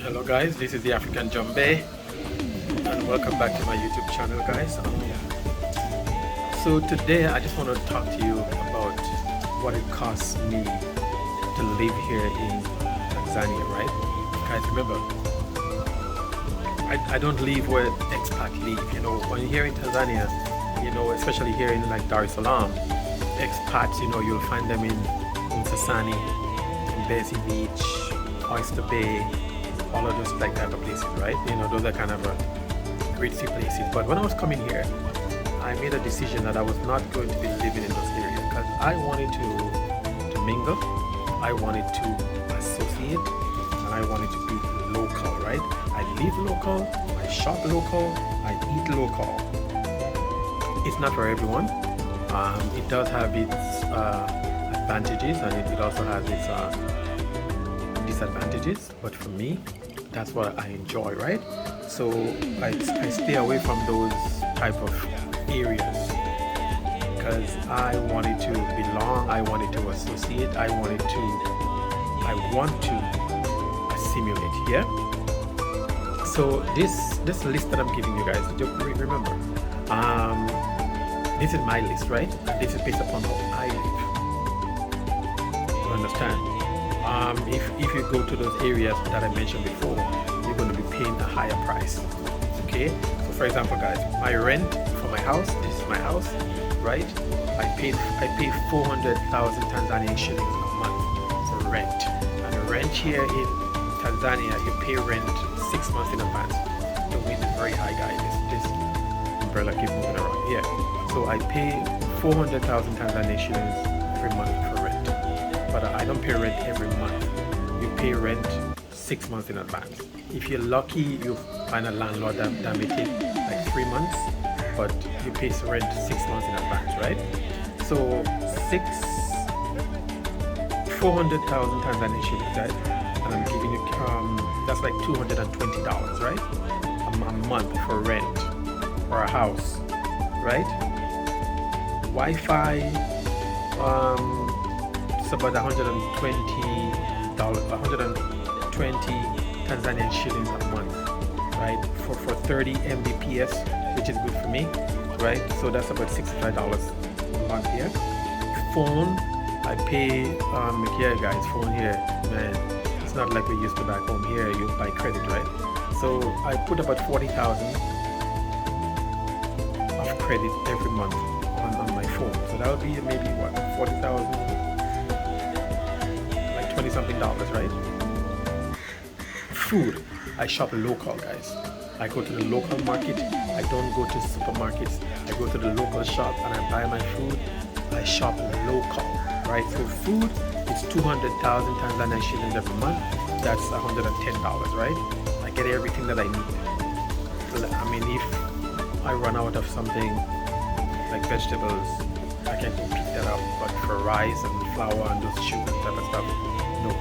Hello guys, this is the African Jumbe and welcome back to my YouTube channel guys. So today I just want to talk to you about what it costs me to live here in Tanzania, right? Guys, remember, I don't live where expat live. You know, when you're here in Tanzania, you know, especially here in like Dar es Salaam, expats, you know, you'll find them in Msasani, in Mbezi Beach, Oyster Bay, all of those like type of places, right? You know, those are kind of great places. But when I was coming here, I made a decision that I was not going to be living in those areas because I wanted to mingle, I wanted to associate, and I wanted to be local, right? I live local, I shop local, I eat local. It's not for everyone. It does have its advantages and it also has its disadvantages, but for me, that's what I enjoy, right? So I stay away from those type of areas because I wanted to belong, I wanted to associate, I want to assimilate, yeah? So this list that I'm giving you guys, just remember, this is my list, right? And this is based upon how I live. You understand? If you go to those areas that I mentioned before, you're going to be paying a higher price. Okay? So for example, guys, my rent for my house, this is my house, right? I pay 400,000 Tanzanian shillings a month for rent. And rent here in Tanzania, you pay rent 6 months in advance. The wind is very high, guys. This umbrella keeps moving around. Yeah. So I pay 400,000 Tanzanian shillings every month for rent. But I don't pay rent every month. You pay rent 6 months in advance. If you're lucky, you find a landlord that may take like 3 months, but you pay rent 6 months in advance, right? So 400,000 Tanzanian shillings, guys, and I'm giving you that's like $220, right? A month for rent for a house, right? Wi-Fi, it's about $120 Tanzanian shillings a month, right? For 30 Mbps, which is good for me, right? So that's about $65 a month here. Phone, I pay here, guys. Phone here, man, it's not like we used to back home. Here you buy credit, right? So I put about 40,000 of credit every month on my phone. So that would be maybe what, 40,000, like 20 something dollars, right? Food, I shop local, guys. I go to the local market. I don't go to supermarkets. I go to the local shop and I buy my food. I shop local, right? So food, it's 200,000 Tanzanian shillings every month. That's $110, right? I get everything that I need. I mean, if I run out of something like vegetables, I can go pick that up. But for rice and flour and those sugar type of stuff, no.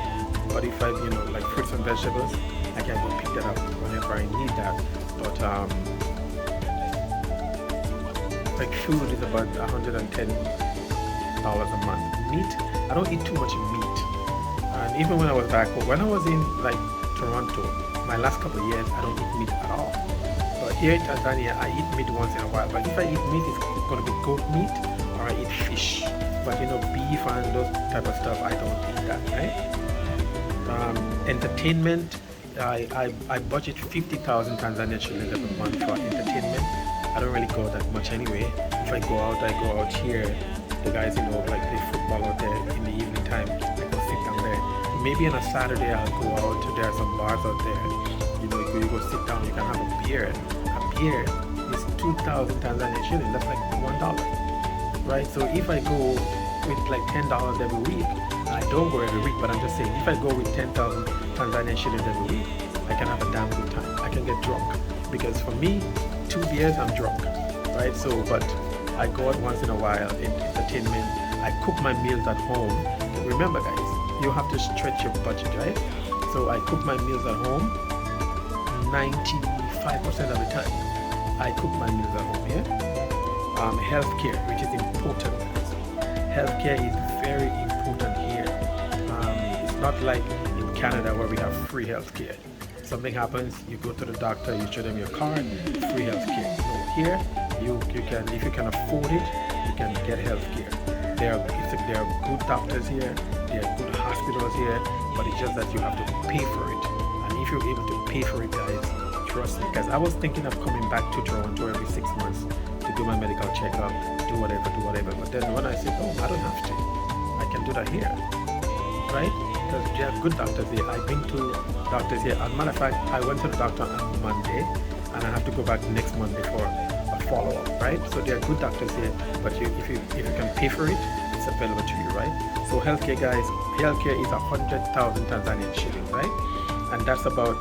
But if I, you know, like fruits and vegetables, I can go pick that up whenever I need that. But like food is about $110 a month. Meat, I don't eat too much meat. And even when I was back home, when I was in like Toronto, my last couple of years, I don't eat meat at all. But here in Tanzania, I eat meat once in a while. But if I eat meat, it's going to be goat meat or I eat fish. But you know, beef and those type of stuff, I don't eat that, right? Entertainment, I budget 50,000 Tanzanian shillings every month for entertainment. I don't really go that much anyway. If I go out here. The guys, you know, like play football out there in the evening time. I go sit down there. Maybe on a Saturday I'll go out. There are some bars out there. You know, you go sit down. You can have a beer. A beer is 2,000 Tanzanian shillings. That's like $1, right? So if I go with like $10 every week, I don't go every week, but I'm just saying, if I go with 10,000 Tanzanian shillings every week, I can have a damn good time. I can get drunk because for me, 2 beers I'm drunk, right? So, but I go out once in a while in entertainment. I cook my meals at home. But remember, guys, you have to stretch your budget, right? So I cook my meals at home 95% of the time. I cook my meals at home, yeah? Healthcare, which is important. Healthcare is very important here. It's not like in Canada where we have free healthcare. Something happens, you go to the doctor, you show them your card, free healthcare. So here, you can, if you can afford it, you can get healthcare. There are good doctors here, there are good hospitals here, but it's just that you have to pay for it. And if you're able to pay for it, guys, trust me, guys, I was thinking of coming back to Toronto every 6 months to do my medical checkup, do whatever. But then when I said, oh, I don't have to, I can do that here, right? Because there are good doctors here. I've been to doctors here. As a matter of fact, I went to the doctor on Monday, and I have to go back next Monday for a follow-up, right? So there are good doctors here, but if you can pay for it, it's available to you, right? So healthcare, guys, healthcare is 100,000 Tanzanian shillings, right? And that's about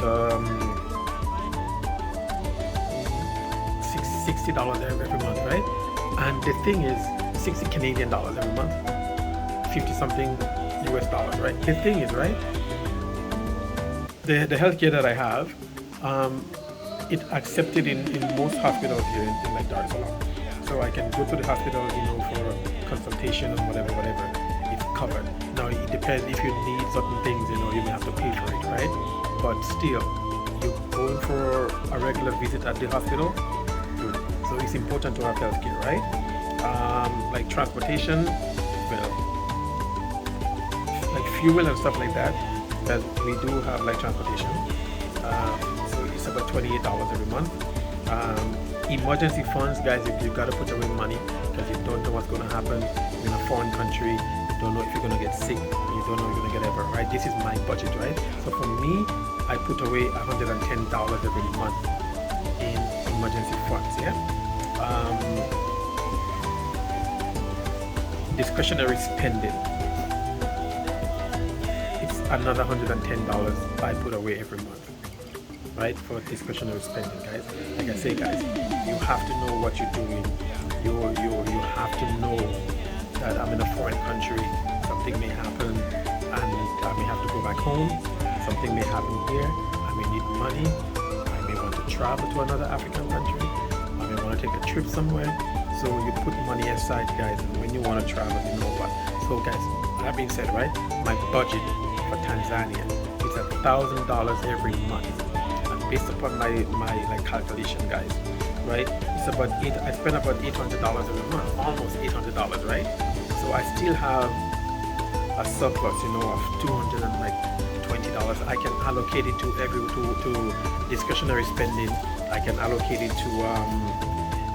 $60 every month, right? And the thing is, 60 Canadian dollars every month, 50 something US dollars, right? The thing is, right, the healthcare that I have, it's accepted in most hospitals here in like Dar Es Salaam. So I can go to the hospital, for consultation or whatever, it's covered. Now it depends, if you need certain things, you may have to pay for it, right? But still, you're going for a regular visit at the hospital, good. So it's important to have healthcare, right? Like transportation, like fuel and stuff like that, because we do have like transportation. So it's about $28 every month. Emergency funds, guys, if you gotta put away money because you don't know what's gonna happen in a foreign country, you don't know if you're gonna get sick, you don't know if you're gonna get ever, right? This is my budget, right? So for me, I put away $110 every month in emergency funds, yeah? Discretionary spending, it's another $110 I put away every month, right, for discretionary spending, guys. Like I say, guys, you have to know what you're doing. You have to know that I'm in a foreign country, something may happen, and I may have to go back home. Something may happen here. I may need money. I may want to travel to another African country. I may want to take a trip somewhere. So you put money aside, guys, and when you want to travel, you know what. So, guys, that being said, right, my budget for Tanzania is $1,000 every month. Based upon my like calculation, guys, right? It's about I spend about $800 every month, almost $800, right? So I still have a surplus, of $220. I can allocate it to to discretionary spending. I can allocate it to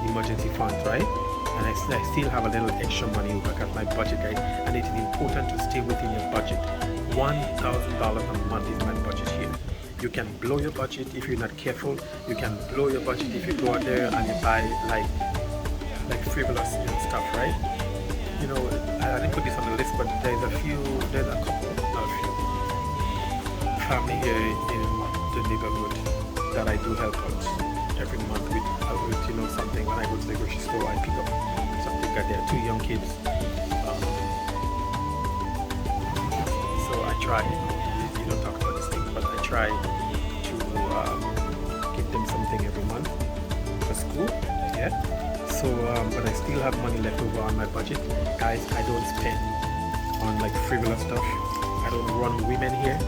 emergency funds, right? And I still have a little extra money back at my budget, guys. And it is important to stay within your budget. $1,000 a month is my budget here. You can blow your budget if you're not careful. You can blow your budget if you go out there and you buy like frivolous stuff, right? I didn't put this on the list, but there's a couple, not a few, family here in the neighborhood that I do help out every month with something. When I go to the grocery store, I pick up something. There are 2 young kids, so I try. You don't talk about this thing, but I try to give them something every month for school. Yeah. So, but I still have money left over on my budget, guys. I don't spend on like frivolous stuff. I don't run women here.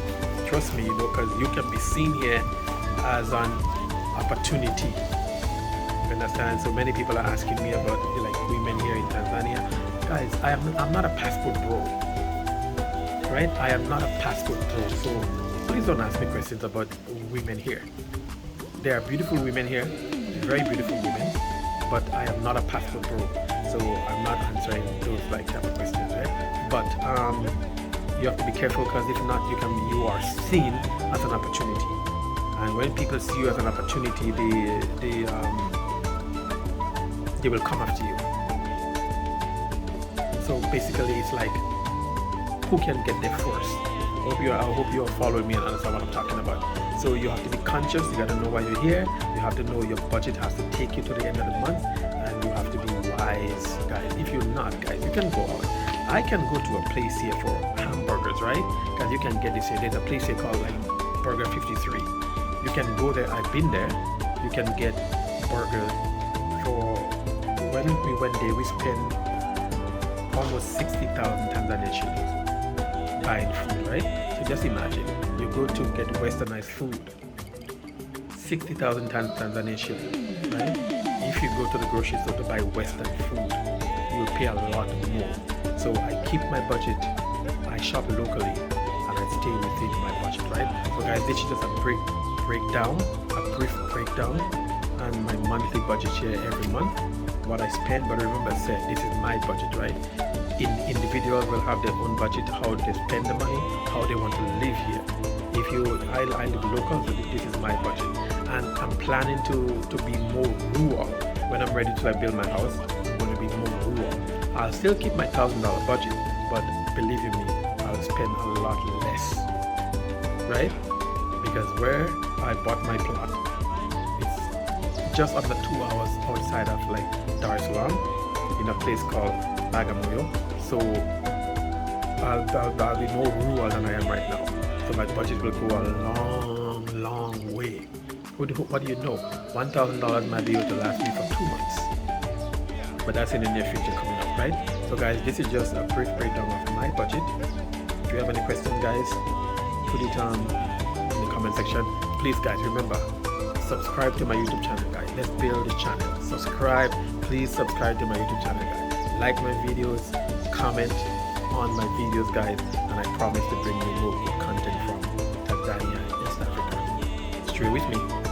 Trust me, because you can be seen here as an opportunity. You understand? So many people are asking me about like women here in Tanzania. Guys, I'm not a passport bro. Right? I am not a passport pro, so please don't ask me questions about women here. There are beautiful women here, very beautiful women, but I am not a passport pro, so I'm not answering those like type of questions, right? But you have to be careful, because if not, you are seen as an opportunity, and when people see you as an opportunity, they will come after you. So basically, it's like, who can get there first? I hope you are following me and understand what I'm talking about. So you have to be conscious. You got to know why you're here. You have to know your budget has to take you to the end of the month, and you have to be wise, guys. If you're not, guys, you can go out. I can go to a place here for hamburgers, right? Because you can get this here. There's a place here called like Burger 53. You can go there. I've been there. You can get burger for, when we went there, we spent almost 60,000 Tanzanian shillings buying food, right? So just imagine. you go to get westernized food, 60,000 Tanzanian shillings, right? If you go to the grocery store to buy western food, you will pay a lot more. So I keep my budget, I shop locally, and I stay within my budget, right? So guys, this is just a brief breakdown and my monthly budget here every month, what I spend. But remember, I said this is my budget, right? Individuals will have their own budget, how they spend the money, how they want to live here. If I live local, so this is my budget, and I'm planning to be more rural when I'm ready to build my house. I'm going to be more rural. I'll still keep my $1,000 budget, but believe you me, I'll spend a lot less, right? Because where I bought my plot, it's just under 2 hours outside of Dar es Salaam, in a place called Bagamoyo. So I'll be more rural than I am right now. So my budget will go a long way. What do you know? $1,000 might be able to last me for 2 months. But that's in the near future coming up, right? So guys, this is just a brief breakdown of my budget. If you have any questions, guys, put it in the comment section. Please, guys, remember, subscribe to my YouTube channel, guys. Let's build this channel. Please subscribe to my YouTube channel, guys. Like my videos, comment on my videos, guys, and I promise to bring you more good content from Tanzania and East Africa. Stay with me.